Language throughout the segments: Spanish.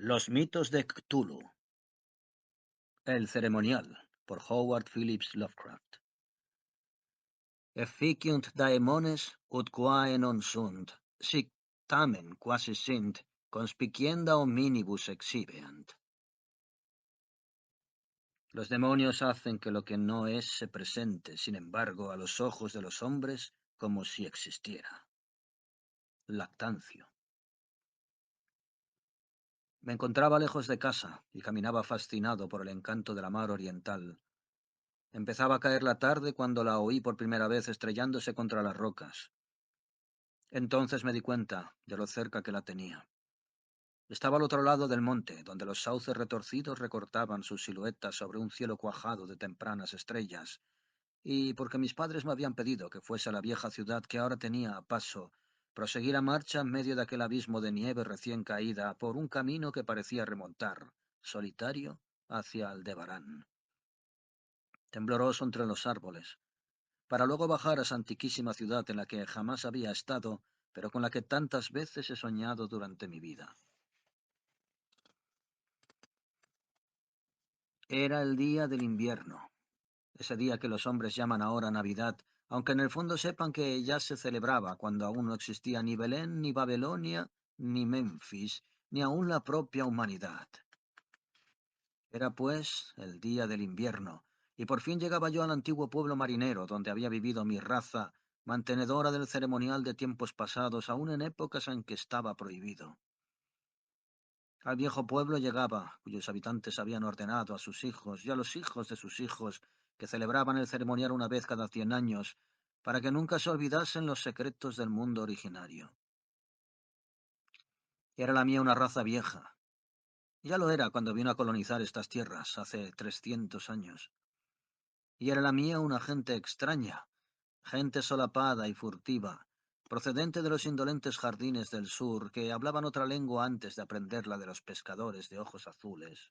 Los mitos de Cthulhu. El ceremonial, por Howard Phillips Lovecraft. Efficiunt daemones ut quae non sunt, sic tamen quasi sint, conspicienda hominibus exhibeant. Los demonios hacen que lo que no es se presente, sin embargo, a los ojos de los hombres como si existiera. Lactancio. Me encontraba lejos de casa y caminaba fascinado por el encanto de la mar oriental. Empezaba a caer la tarde cuando la oí por primera vez estrellándose contra las rocas. Entonces me di cuenta de lo cerca que la tenía. Estaba al otro lado del monte, donde los sauces retorcidos recortaban sus siluetas sobre un cielo cuajado de tempranas estrellas, y porque mis padres me habían pedido que fuese a la vieja ciudad que ahora tenía a paso, proseguir a marcha en medio de aquel abismo de nieve recién caída por un camino que parecía remontar, solitario, hacia Aldebarán. Tembloroso entre los árboles, para luego bajar a esa antiquísima ciudad en la que jamás había estado, pero con la que tantas veces he soñado durante mi vida. Era el día del invierno, ese día que los hombres llaman ahora Navidad, aunque en el fondo sepan que ya se celebraba cuando aún no existía ni Belén, ni Babilonia, ni Memphis, ni aún la propia humanidad. Era, pues, el día del invierno, y por fin llegaba yo al antiguo pueblo marinero donde había vivido mi raza, mantenedora del ceremonial de tiempos pasados, aún en épocas en que estaba prohibido. Al viejo pueblo llegaba, cuyos habitantes habían ordenado a sus hijos y a los hijos de sus hijos que celebraban el ceremonial una vez cada 100 años, para que nunca se olvidasen los secretos del mundo originario. Era la mía una raza vieja. Ya lo era cuando vino a colonizar estas tierras hace 300 años. Y era la mía una gente extraña, gente solapada y furtiva, procedente de los indolentes jardines del sur, que hablaban otra lengua antes de aprender la de los pescadores de ojos azules.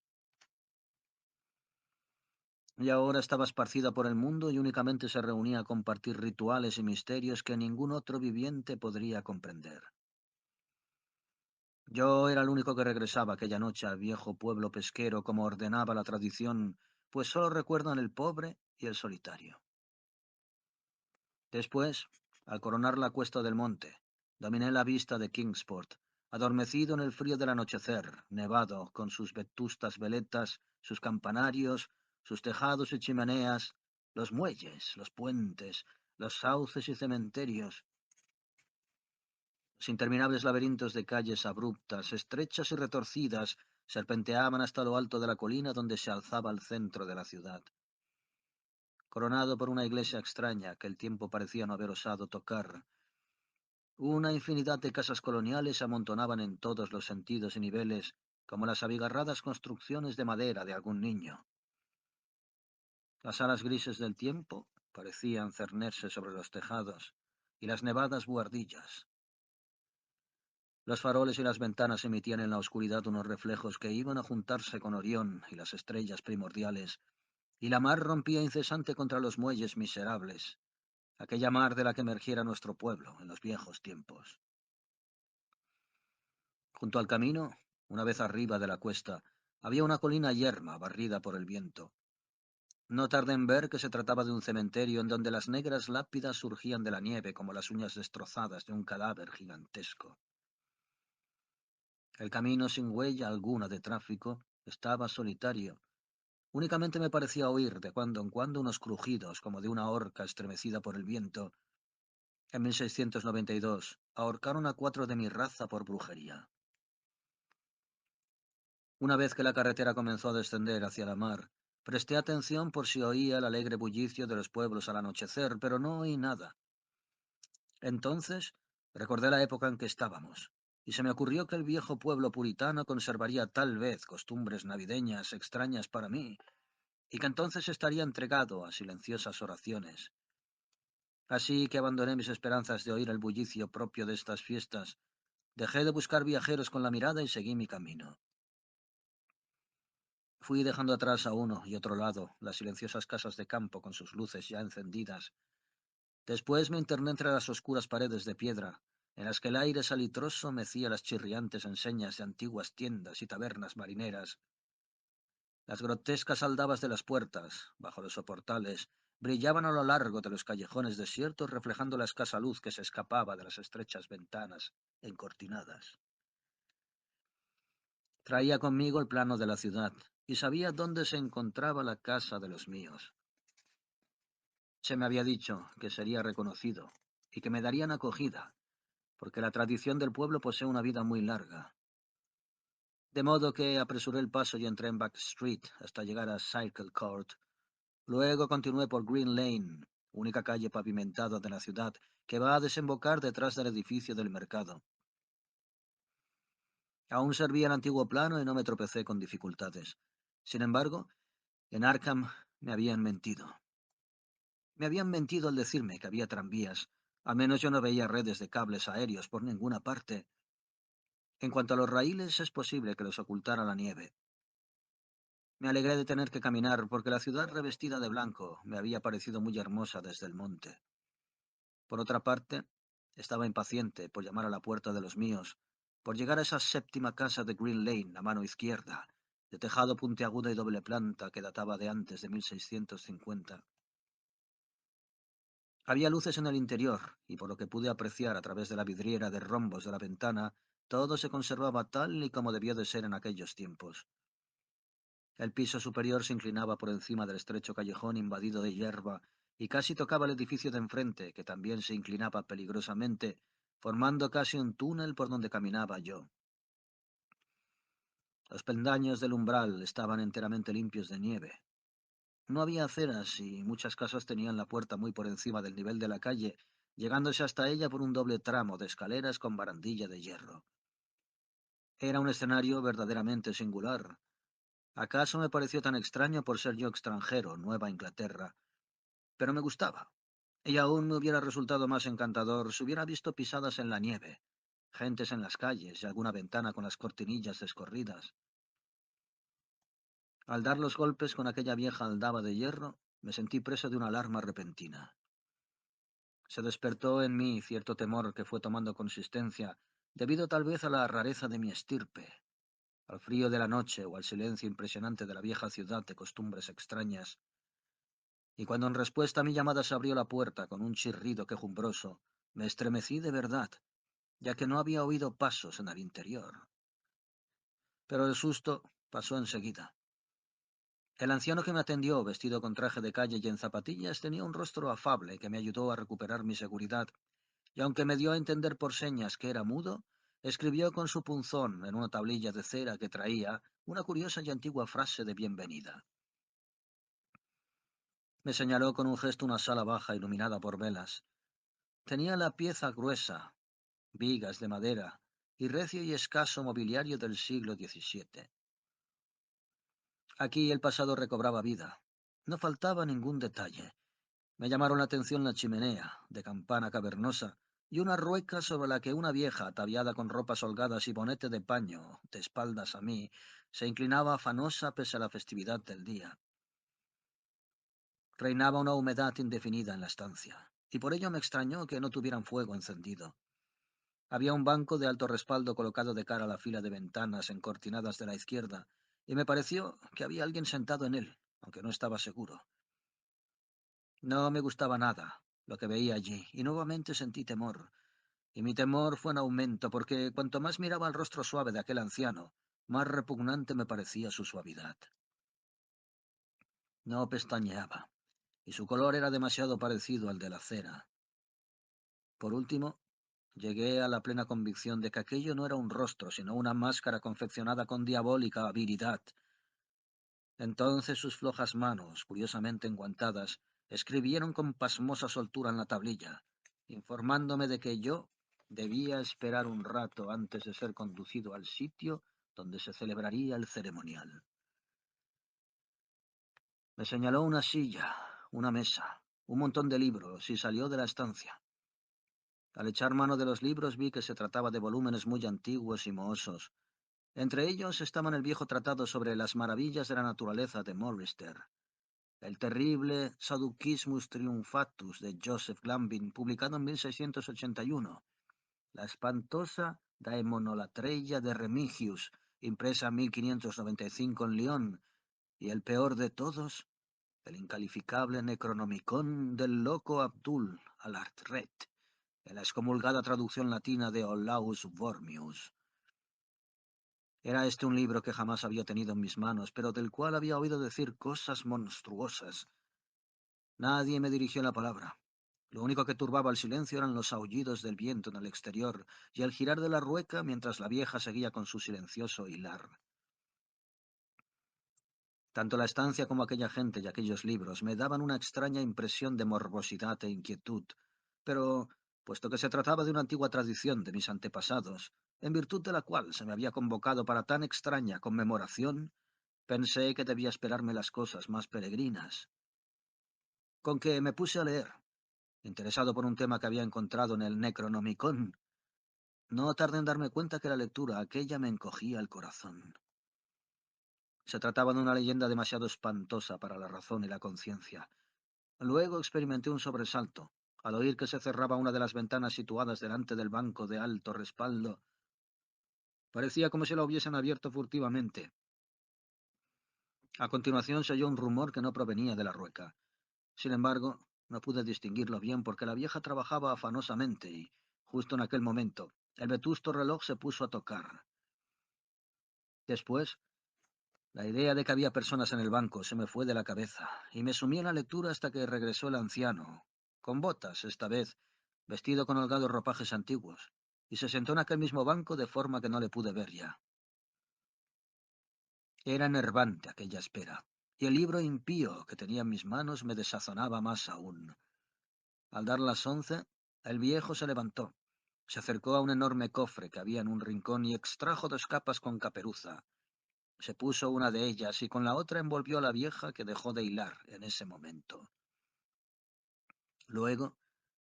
Y ahora estaba esparcida por el mundo y únicamente se reunía a compartir rituales y misterios que ningún otro viviente podría comprender. Yo era el único que regresaba aquella noche al viejo pueblo pesquero como ordenaba la tradición, pues solo recuerdan el pobre y el solitario. Después, al coronar la cuesta del monte, dominé la vista de Kingsport, adormecido en el frío del anochecer, nevado, con sus vetustas veletas, sus campanarios, sus tejados y chimeneas, los muelles, los puentes, los sauces y cementerios, los interminables laberintos de calles abruptas, estrechas y retorcidas, serpenteaban hasta lo alto de la colina donde se alzaba el centro de la ciudad. Coronado por una iglesia extraña que el tiempo parecía no haber osado tocar, una infinidad de casas coloniales se amontonaban en todos los sentidos y niveles, como las abigarradas construcciones de madera de algún niño. Las alas grises del tiempo parecían cernerse sobre los tejados y las nevadas buhardillas. Los faroles y las ventanas emitían en la oscuridad unos reflejos que iban a juntarse con Orión y las estrellas primordiales, y la mar rompía incesante contra los muelles miserables, aquella mar de la que emergiera nuestro pueblo en los viejos tiempos. Junto al camino, una vez arriba de la cuesta, había una colina yerma barrida por el viento. No tardé en ver que se trataba de un cementerio en donde las negras lápidas surgían de la nieve como las uñas destrozadas de un cadáver gigantesco. El camino, sin huella alguna de tráfico, estaba solitario. Únicamente me parecía oír de cuando en cuando unos crujidos como de una horca estremecida por el viento. En 1692 ahorcaron a 4 de mi raza por brujería. Una vez que la carretera comenzó a descender hacia la mar, presté atención por si oía el alegre bullicio de los pueblos al anochecer, pero no oí nada. Entonces recordé la época en que estábamos, y se me ocurrió que el viejo pueblo puritano conservaría tal vez costumbres navideñas extrañas para mí, y que entonces estaría entregado a silenciosas oraciones. Así que abandoné mis esperanzas de oír el bullicio propio de estas fiestas, dejé de buscar viajeros con la mirada y seguí mi camino. Fui dejando atrás a uno y otro lado las silenciosas casas de campo con sus luces ya encendidas. Después me interné entre las oscuras paredes de piedra, en las que el aire salitroso mecía las chirriantes enseñas de antiguas tiendas y tabernas marineras. Las grotescas aldabas de las puertas, bajo los soportales, brillaban a lo largo de los callejones desiertos, reflejando la escasa luz que se escapaba de las estrechas ventanas encortinadas. Traía conmigo el plano de la ciudad y sabía dónde se encontraba la casa de los míos. Se me había dicho que sería reconocido y que me darían acogida, porque la tradición del pueblo posee una vida muy larga. De modo que apresuré el paso y entré en Back Street hasta llegar a Circle Court. Luego continué por Green Lane, única calle pavimentada de la ciudad que va a desembocar detrás del edificio del mercado. Aún servía el antiguo plano y no me tropecé con dificultades. Sin embargo, en Arkham me habían mentido. Me habían mentido al decirme que había tranvías. Al menos yo no veía redes de cables aéreos por ninguna parte. En cuanto a los raíles, es posible que los ocultara la nieve. Me alegré de tener que caminar porque la ciudad revestida de blanco me había parecido muy hermosa desde el monte. Por otra parte, estaba impaciente por llamar a la puerta de los míos, por llegar a esa séptima casa de Green Lane a mano izquierda, de tejado puntiagudo y doble planta que databa de antes de 1650. Había luces en el interior, y por lo que pude apreciar a través de la vidriera de rombos de la ventana, todo se conservaba tal y como debió de ser en aquellos tiempos. El piso superior se inclinaba por encima del estrecho callejón invadido de hierba y casi tocaba el edificio de enfrente, que también se inclinaba peligrosamente, formando casi un túnel por donde caminaba yo. Los peldaños del umbral estaban enteramente limpios de nieve. No había aceras y muchas casas tenían la puerta muy por encima del nivel de la calle, llegándose hasta ella por un doble tramo de escaleras con barandilla de hierro. Era un escenario verdaderamente singular. ¿Acaso me pareció tan extraño por ser yo extranjero, Nueva Inglaterra? Pero me gustaba. Y aún me hubiera resultado más encantador si hubiera visto pisadas en la nieve, gentes en las calles y alguna ventana con las cortinillas descorridas. Al dar los golpes con aquella vieja aldaba de hierro, me sentí preso de una alarma repentina. Se despertó en mí cierto temor que fue tomando consistencia, debido tal vez a la rareza de mi estirpe, al frío de la noche o al silencio impresionante de la vieja ciudad de costumbres extrañas. Y cuando en respuesta a mi llamada se abrió la puerta con un chirrido quejumbroso, me estremecí de verdad, ya que no había oído pasos en el interior. Pero el susto pasó enseguida. El anciano que me atendió, vestido con traje de calle y en zapatillas, tenía un rostro afable que me ayudó a recuperar mi seguridad, y aunque me dio a entender por señas que era mudo, escribió con su punzón en una tablilla de cera que traía una curiosa y antigua frase de bienvenida. Me señaló con un gesto una sala baja iluminada por velas. Tenía la pieza gruesa, vigas de madera y recio y escaso mobiliario del siglo XVII. Aquí el pasado recobraba vida. No faltaba ningún detalle. Me llamaron la atención la chimenea, de campana cavernosa, y una rueca sobre la que una vieja, ataviada con ropas holgadas y bonete de paño, de espaldas a mí, se inclinaba afanosa pese a la festividad del día. Reinaba una humedad indefinida en la estancia, y por ello me extrañó que no tuvieran fuego encendido. Había un banco de alto respaldo colocado de cara a la fila de ventanas encortinadas de la izquierda, y me pareció que había alguien sentado en él, aunque no estaba seguro. No me gustaba nada lo que veía allí, y nuevamente sentí temor. Y mi temor fue en aumento, porque cuanto más miraba el rostro suave de aquel anciano, más repugnante me parecía su suavidad. No pestañeaba, y su color era demasiado parecido al de la cera. Por último, llegué a la plena convicción de que aquello no era un rostro, sino una máscara confeccionada con diabólica habilidad. Entonces sus flojas manos, curiosamente enguantadas, escribieron con pasmosa soltura en la tablilla, informándome de que yo debía esperar un rato antes de ser conducido al sitio donde se celebraría el ceremonial. Me señaló una silla, una mesa, un montón de libros y salió de la estancia. Al echar mano de los libros vi que se trataba de volúmenes muy antiguos y mohosos. Entre ellos estaban el viejo tratado sobre las maravillas de la naturaleza de Morrister, el terrible Saduquismus Triumphatus de Joseph Glambin, publicado en 1681, la espantosa Daemonolatreia de Remigius, impresa en 1595 en Lyon, y el peor de todos, el incalificable Necronomicon del loco Abdul al-Artret, en la excomulgada traducción latina de Olaus Wormius. Era este un libro que jamás había tenido en mis manos, pero del cual había oído decir cosas monstruosas. Nadie me dirigió la palabra. Lo único que turbaba el silencio eran los aullidos del viento en el exterior y el girar de la rueca mientras la vieja seguía con su silencioso hilar. Tanto la estancia como aquella gente y aquellos libros me daban una extraña impresión de morbosidad e inquietud, pero, puesto que se trataba de una antigua tradición de mis antepasados, en virtud de la cual se me había convocado para tan extraña conmemoración, pensé que debía esperarme las cosas más peregrinas. Con que me puse a leer, interesado por un tema que había encontrado en el Necronomicon. No tardé en darme cuenta que la lectura aquella me encogía el corazón. Se trataba de una leyenda demasiado espantosa para la razón y la conciencia. Luego experimenté un sobresalto, al oír que se cerraba una de las ventanas situadas delante del banco de alto respaldo. Parecía como si la hubiesen abierto furtivamente. A continuación se oyó un rumor que no provenía de la rueca. Sin embargo, no pude distinguirlo bien porque la vieja trabajaba afanosamente y, justo en aquel momento, el vetusto reloj se puso a tocar. Después, la idea de que había personas en el banco se me fue de la cabeza, y me sumí en la lectura hasta que regresó el anciano, con botas esta vez, vestido con holgados ropajes antiguos, y se sentó en aquel mismo banco de forma que no le pude ver ya. Era enervante aquella espera, y el libro impío que tenía en mis manos me desazonaba más aún. Al dar las 11, el viejo se levantó, se acercó a un enorme cofre que había en un rincón y extrajo 2 capas con caperuza. Se puso una de ellas y con la otra envolvió a la vieja, que dejó de hilar en ese momento. Luego,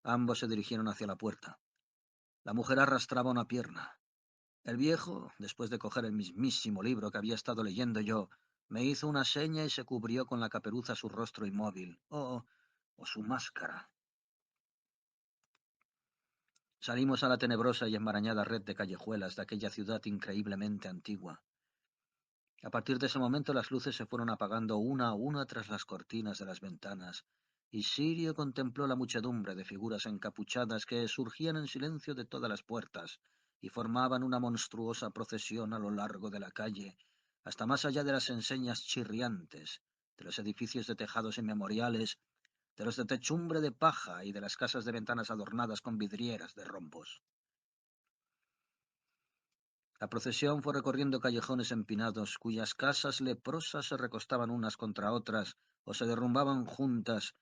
ambos se dirigieron hacia la puerta. La mujer arrastraba una pierna. El viejo, después de coger el mismísimo libro que había estado leyendo yo, me hizo una seña y se cubrió con la caperuza su rostro inmóvil, o su máscara. Salimos a la tenebrosa y enmarañada red de callejuelas de aquella ciudad increíblemente antigua. A partir de ese momento las luces se fueron apagando una a una tras las cortinas de las ventanas, y Sirio contempló la muchedumbre de figuras encapuchadas que surgían en silencio de todas las puertas y formaban una monstruosa procesión a lo largo de la calle, hasta más allá de las enseñas chirriantes, de los edificios de tejados inmemoriales, de los de techumbre de paja y de las casas de ventanas adornadas con vidrieras de rombos. La procesión fue recorriendo callejones empinados, cuyas casas leprosas se recostaban unas contra otras o se derrumbaban juntas,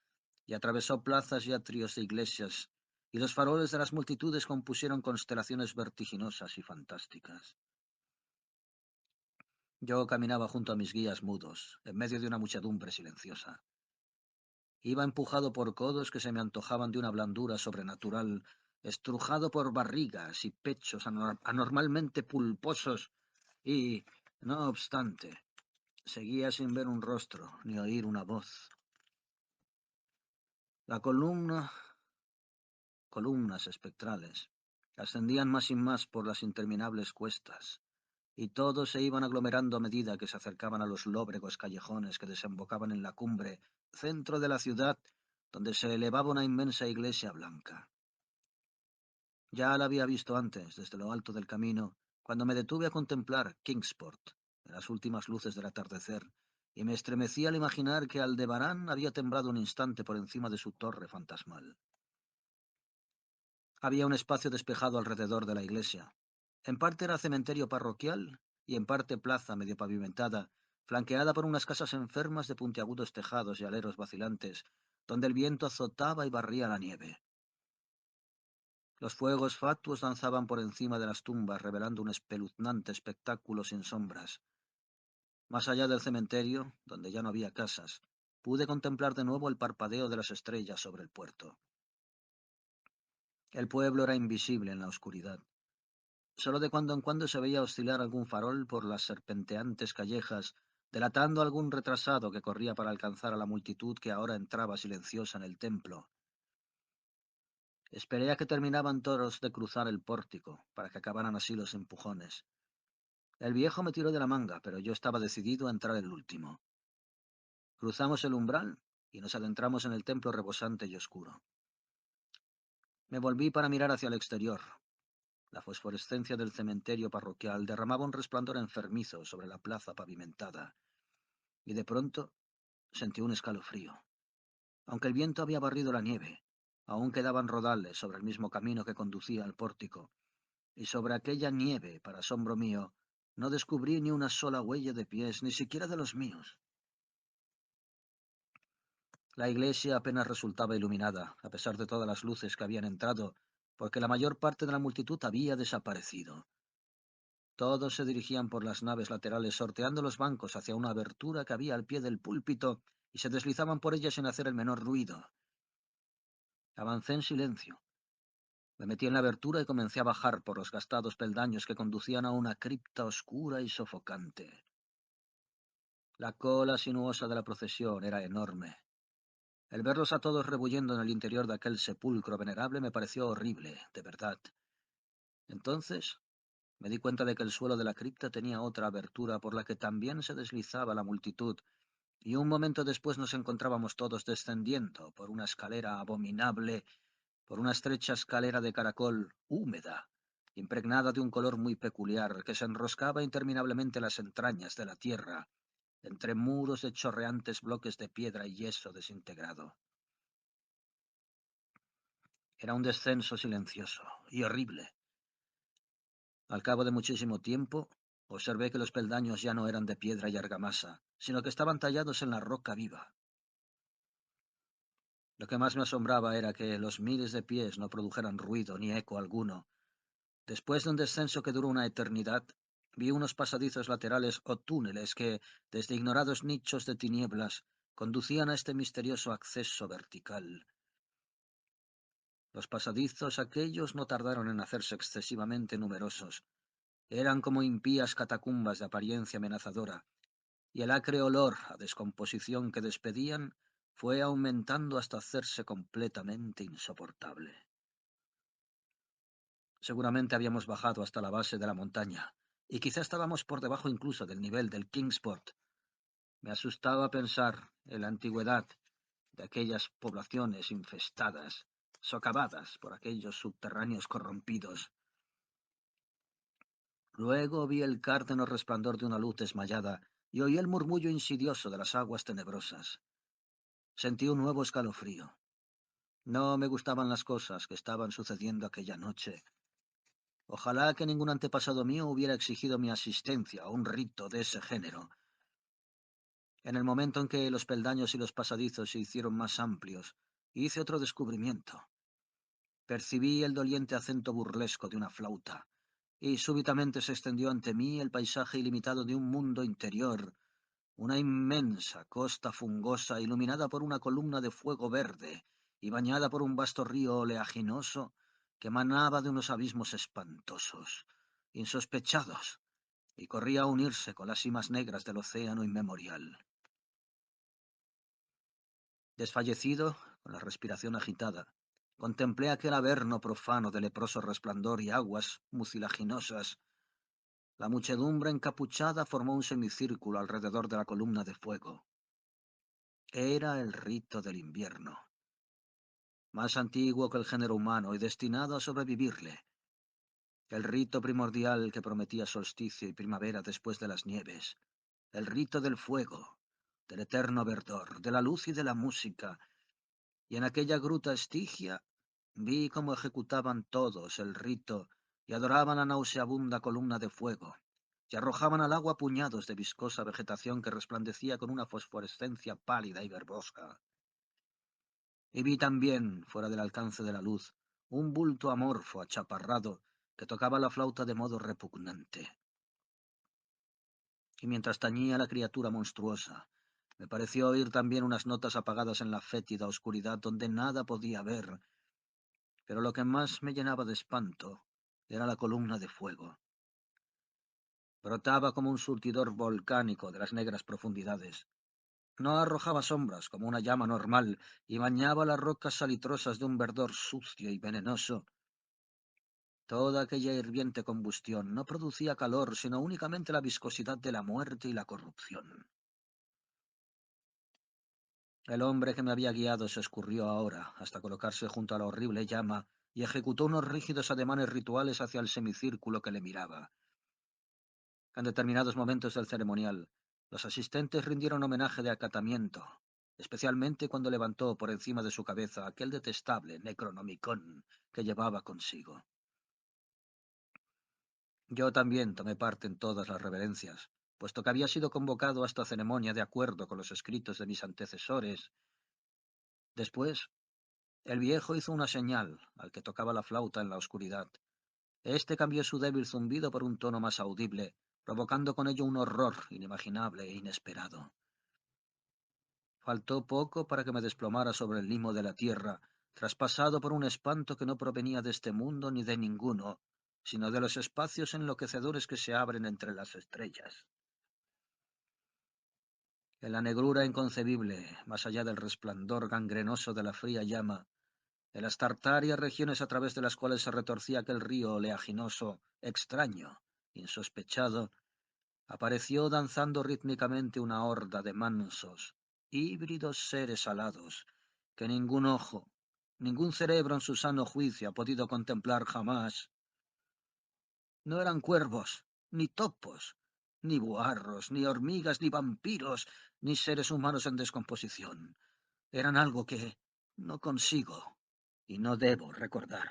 y atravesó plazas y atrios de iglesias, y los faroles de las multitudes compusieron constelaciones vertiginosas y fantásticas. Yo caminaba junto a mis guías mudos, en medio de una muchedumbre silenciosa. Iba empujado por codos que se me antojaban de una blandura sobrenatural, estrujado por barrigas y pechos anormalmente pulposos, y, no obstante, seguía sin ver un rostro ni oír una voz. La columnas espectrales, ascendían más y más por las interminables cuestas, y todos se iban aglomerando a medida que se acercaban a los lóbregos callejones que desembocaban en la cumbre, centro de la ciudad, donde se elevaba una inmensa iglesia blanca. Ya la había visto antes, desde lo alto del camino, cuando me detuve a contemplar Kingsport, en las últimas luces del atardecer, y me estremecí al imaginar que Aldebarán había temblado un instante por encima de su torre fantasmal. Había un espacio despejado alrededor de la iglesia. En parte era cementerio parroquial y en parte plaza medio pavimentada, flanqueada por unas casas enfermas de puntiagudos tejados y aleros vacilantes, donde el viento azotaba y barría la nieve. Los fuegos fatuos danzaban por encima de las tumbas, revelando un espeluznante espectáculo sin sombras. Más allá del cementerio, donde ya no había casas, pude contemplar de nuevo el parpadeo de las estrellas sobre el puerto. El pueblo era invisible en la oscuridad. Solo de cuando en cuando se veía oscilar algún farol por las serpenteantes callejas, delatando algún retrasado que corría para alcanzar a la multitud que ahora entraba silenciosa en el templo. Esperé a que terminaban todos de cruzar el pórtico, para que acabaran así los empujones. El viejo me tiró de la manga, pero yo estaba decidido a entrar el último. Cruzamos el umbral y nos adentramos en el templo rebosante y oscuro. Me volví para mirar hacia el exterior. La fosforescencia del cementerio parroquial derramaba un resplandor enfermizo sobre la plaza pavimentada, y de pronto sentí un escalofrío. Aunque el viento había barrido la nieve, aún quedaban rodales sobre el mismo camino que conducía al pórtico, y sobre aquella nieve, para asombro mío, no descubrí ni una sola huella de pies, ni siquiera de los míos. La iglesia apenas resultaba iluminada, a pesar de todas las luces que habían entrado, porque la mayor parte de la multitud había desaparecido. Todos se dirigían por las naves laterales, sorteando los bancos hacia una abertura que había al pie del púlpito, y se deslizaban por ella sin hacer el menor ruido. Avancé en silencio. Me metí en la abertura y comencé a bajar por los gastados peldaños que conducían a una cripta oscura y sofocante. La cola sinuosa de la procesión era enorme. El verlos a todos rebuyendo en el interior de aquel sepulcro venerable me pareció horrible, de verdad. Entonces me di cuenta de que el suelo de la cripta tenía otra abertura por la que también se deslizaba la multitud, y un momento después nos encontrábamos todos descendiendo por una escalera abominable, por una estrecha escalera de caracol húmeda, impregnada de un color muy peculiar, que se enroscaba interminablemente en las entrañas de la tierra, entre muros de chorreantes bloques de piedra y yeso desintegrado. Era un descenso silencioso y horrible. Al cabo de muchísimo tiempo, observé que los peldaños ya no eran de piedra y argamasa, sino que estaban tallados en la roca viva. Lo que más me asombraba era que los miles de pies no produjeran ruido ni eco alguno. Después de un descenso que duró una eternidad, vi unos pasadizos laterales o túneles que, desde ignorados nichos de tinieblas, conducían a este misterioso acceso vertical. Los pasadizos aquellos no tardaron en hacerse excesivamente numerosos. Eran como impías catacumbas de apariencia amenazadora, y el acre olor a descomposición que despedían fue aumentando hasta hacerse completamente insoportable. Seguramente habíamos bajado hasta la base de la montaña, y quizá estábamos por debajo incluso del nivel del Kingsport. Me asustaba pensar en la antigüedad de aquellas poblaciones infestadas, socavadas por aquellos subterráneos corrompidos. Luego vi el cárdeno resplandor de una luz desmayada y oí el murmullo insidioso de las aguas tenebrosas. Sentí un nuevo escalofrío. No me gustaban las cosas que estaban sucediendo aquella noche. Ojalá que ningún antepasado mío hubiera exigido mi asistencia a un rito de ese género. En el momento en que los peldaños y los pasadizos se hicieron más amplios, hice otro descubrimiento. Percibí el doliente acento burlesco de una flauta, y súbitamente se extendió ante mí el paisaje ilimitado de un mundo interior, una inmensa costa fungosa iluminada por una columna de fuego verde y bañada por un vasto río oleaginoso que emanaba de unos abismos espantosos, insospechados, y corría a unirse con las cimas negras del océano inmemorial. Desfallecido, con la respiración agitada, contemplé aquel averno profano de leproso resplandor y aguas mucilaginosas. La muchedumbre encapuchada formó un semicírculo alrededor de la columna de fuego. Era el rito del invierno, más antiguo que el género humano y destinado a sobrevivirle. El rito primordial que prometía solsticio y primavera después de las nieves. El rito del fuego, del eterno verdor, de la luz y de la música. Y en aquella gruta Estigia vi cómo ejecutaban todos el rito y adoraban la nauseabunda columna de fuego, y arrojaban al agua puñados de viscosa vegetación que resplandecía con una fosforescencia pálida y verbosa. Y vi también, fuera del alcance de la luz, un bulto amorfo achaparrado que tocaba la flauta de modo repugnante. Y mientras tañía la criatura monstruosa, me pareció oír también unas notas apagadas en la fétida oscuridad donde nada podía ver, pero lo que más me llenaba de espanto era la columna de fuego. Brotaba como un surtidor volcánico de las negras profundidades. No arrojaba sombras como una llama normal y bañaba las rocas salitrosas de un verdor sucio y venenoso. Toda aquella hirviente combustión no producía calor, sino únicamente la viscosidad de la muerte y la corrupción. El hombre que me había guiado se escurrió ahora, hasta colocarse junto a la horrible llama, y ejecutó unos rígidos ademanes rituales hacia el semicírculo que le miraba. En determinados momentos del ceremonial, los asistentes rindieron homenaje de acatamiento, especialmente cuando levantó por encima de su cabeza aquel detestable Necronomicon que llevaba consigo. Yo también tomé parte en todas las reverencias, puesto que había sido convocado a esta ceremonia de acuerdo con los escritos de mis antecesores. Después, el viejo hizo una señal al que tocaba la flauta en la oscuridad. Este cambió su débil zumbido por un tono más audible, provocando con ello un horror inimaginable e inesperado. Faltó poco para que me desplomara sobre el limo de la tierra, traspasado por un espanto que no provenía de este mundo ni de ninguno, sino de los espacios enloquecedores que se abren entre las estrellas. En la negrura inconcebible, más allá del resplandor gangrenoso de la fría llama, en las tartáreas regiones a través de las cuales se retorcía aquel río oleaginoso, extraño, insospechado, apareció danzando rítmicamente una horda de mansos, híbridos seres alados, que ningún ojo, ningún cerebro en su sano juicio ha podido contemplar jamás. No eran cuervos, ni topos, ni buharros, ni hormigas, ni vampiros, ni seres humanos en descomposición. Eran algo que no consigo y no debo recordar.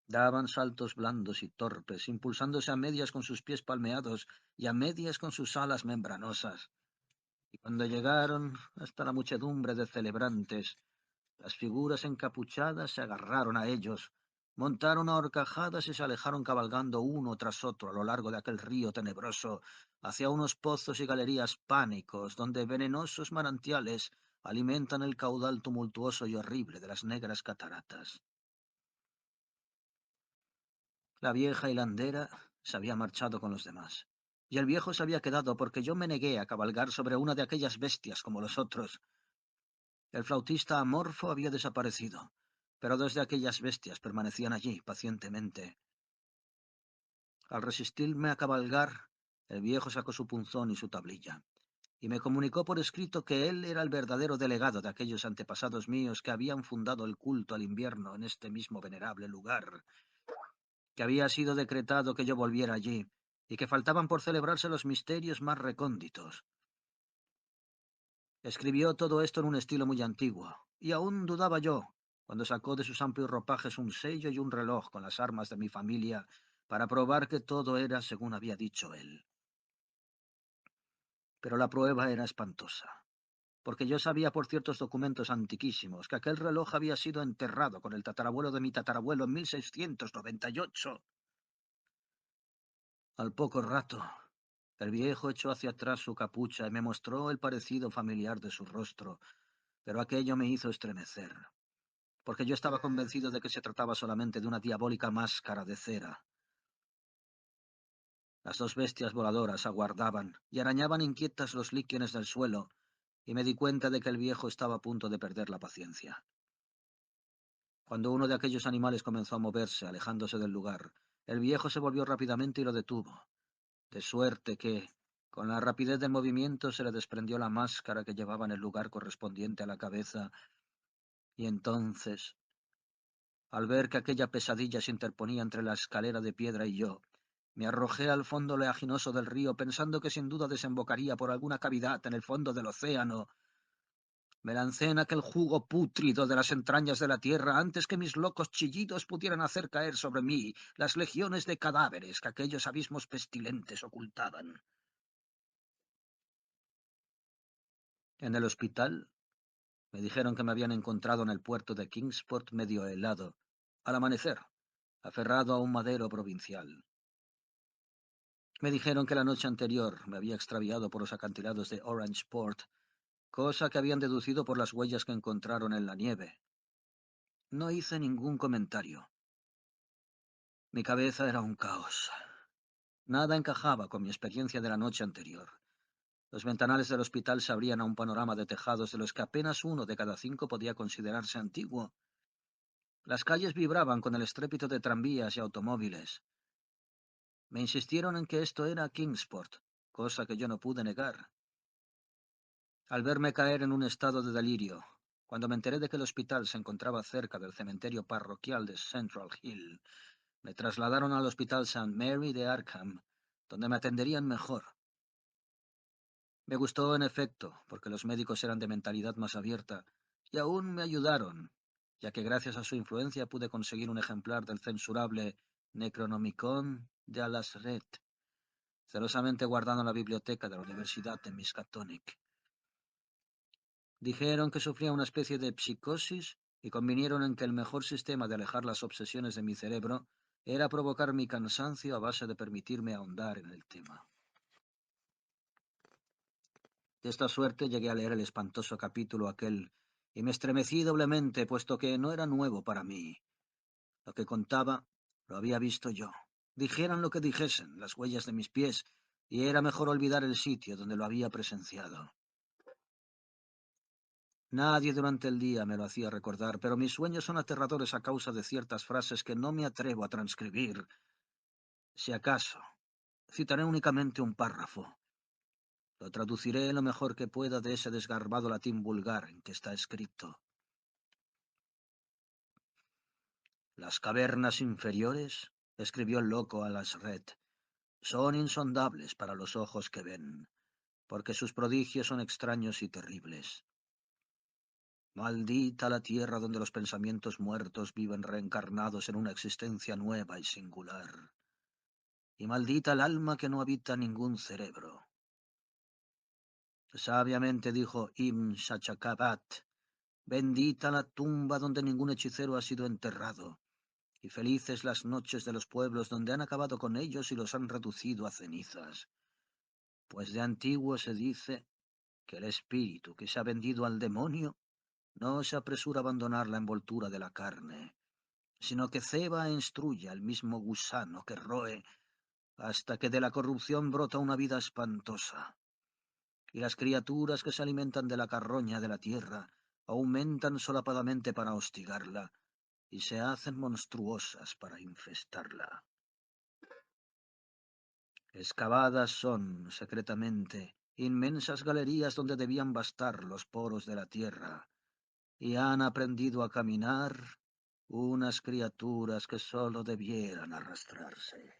Daban saltos blandos y torpes, impulsándose a medias con sus pies palmeados y a medias con sus alas membranosas. Y cuando llegaron hasta la muchedumbre de celebrantes, las figuras encapuchadas se agarraron a ellos, montaron a horcajadas y se alejaron cabalgando uno tras otro a lo largo de aquel río tenebroso, hacia unos pozos y galerías pánicos, donde venenosos manantiales alimentan el caudal tumultuoso y horrible de las negras cataratas. La vieja hilandera se había marchado con los demás, y el viejo se había quedado porque yo me negué a cabalgar sobre una de aquellas bestias como los otros. El flautista amorfo había desaparecido, pero dos de aquellas bestias permanecían allí pacientemente. Al resistirme a cabalgar, el viejo sacó su punzón y su tablilla, y me comunicó por escrito que él era el verdadero delegado de aquellos antepasados míos que habían fundado el culto al invierno en este mismo venerable lugar, que había sido decretado que yo volviera allí, y que faltaban por celebrarse los misterios más recónditos. Escribió todo esto en un estilo muy antiguo, y aún dudaba yo, cuando sacó de sus amplios ropajes un sello y un reloj con las armas de mi familia, para probar que todo era según había dicho él. Pero la prueba era espantosa, porque yo sabía por ciertos documentos antiquísimos que aquel reloj había sido enterrado con el tatarabuelo de mi tatarabuelo en 1698. Al poco rato, el viejo echó hacia atrás su capucha y me mostró el parecido familiar de su rostro, pero aquello me hizo estremecer, porque yo estaba convencido de que se trataba solamente de una diabólica máscara de cera. Las dos bestias voladoras aguardaban y arañaban inquietas los líquenes del suelo, y me di cuenta de que el viejo estaba a punto de perder la paciencia. Cuando uno de aquellos animales comenzó a moverse, alejándose del lugar, el viejo se volvió rápidamente y lo detuvo, de suerte que, con la rapidez del movimiento, se le desprendió la máscara que llevaba en el lugar correspondiente a la cabeza, y entonces, al ver que aquella pesadilla se interponía entre la escalera de piedra y yo, me arrojé al fondo oleaginoso del río, pensando que sin duda desembocaría por alguna cavidad en el fondo del océano. Me lancé en aquel jugo pútrido de las entrañas de la tierra antes que mis locos chillidos pudieran hacer caer sobre mí las legiones de cadáveres que aquellos abismos pestilentes ocultaban. En el hospital me dijeron que me habían encontrado en el puerto de Kingsport medio helado, al amanecer, aferrado a un madero provincial. Me dijeron que la noche anterior me había extraviado por los acantilados de Orangeport, cosa que habían deducido por las huellas que encontraron en la nieve. No hice ningún comentario. Mi cabeza era un caos. Nada encajaba con mi experiencia de la noche anterior. Los ventanales del hospital se abrían a un panorama de tejados de los que apenas 1 de cada 5 podía considerarse antiguo. Las calles vibraban con el estrépito de tranvías y automóviles. Me insistieron en que esto era Kingsport, cosa que yo no pude negar. Al verme caer en un estado de delirio, cuando me enteré de que el hospital se encontraba cerca del cementerio parroquial de Central Hill, me trasladaron al Hospital St. Mary de Arkham, donde me atenderían mejor. Me gustó, en efecto, porque los médicos eran de mentalidad más abierta, y aún me ayudaron, ya que gracias a su influencia pude conseguir un ejemplar del censurable Necronomicon de Alasret, celosamente guardado en la biblioteca de la Universidad de Miskatonic. Dijeron que sufría una especie de psicosis y convinieron en que el mejor sistema de alejar las obsesiones de mi cerebro era provocar mi cansancio a base de permitirme ahondar en el tema. De esta suerte llegué a leer el espantoso capítulo aquel, y me estremecí doblemente, puesto que no era nuevo para mí. Lo que contaba lo había visto yo. Dijeran lo que dijesen, las huellas de mis pies, y era mejor olvidar el sitio donde lo había presenciado. Nadie durante el día me lo hacía recordar, pero mis sueños son aterradores a causa de ciertas frases que no me atrevo a transcribir. Si acaso, citaré únicamente un párrafo. Lo traduciré lo mejor que pueda de ese desgarbado latín vulgar en que está escrito. Las cavernas inferiores, escribió el loco Alasret, son insondables para los ojos que ven, porque sus prodigios son extraños y terribles. Maldita la tierra donde los pensamientos muertos viven reencarnados en una existencia nueva y singular. Y maldita el alma que no habita ningún cerebro. Sabiamente dijo Ibn Shachakabat, bendita la tumba donde ningún hechicero ha sido enterrado, y felices las noches de los pueblos donde han acabado con ellos y los han reducido a cenizas. Pues de antiguo se dice que el espíritu que se ha vendido al demonio no se apresura a abandonar la envoltura de la carne, sino que ceba e instruye al mismo gusano que roe hasta que de la corrupción brota una vida espantosa. Y las criaturas que se alimentan de la carroña de la tierra aumentan solapadamente para hostigarla y se hacen monstruosas para infestarla. Excavadas son, secretamente, inmensas galerías donde debían bastar los poros de la tierra, y han aprendido a caminar unas criaturas que sólo debieran arrastrarse.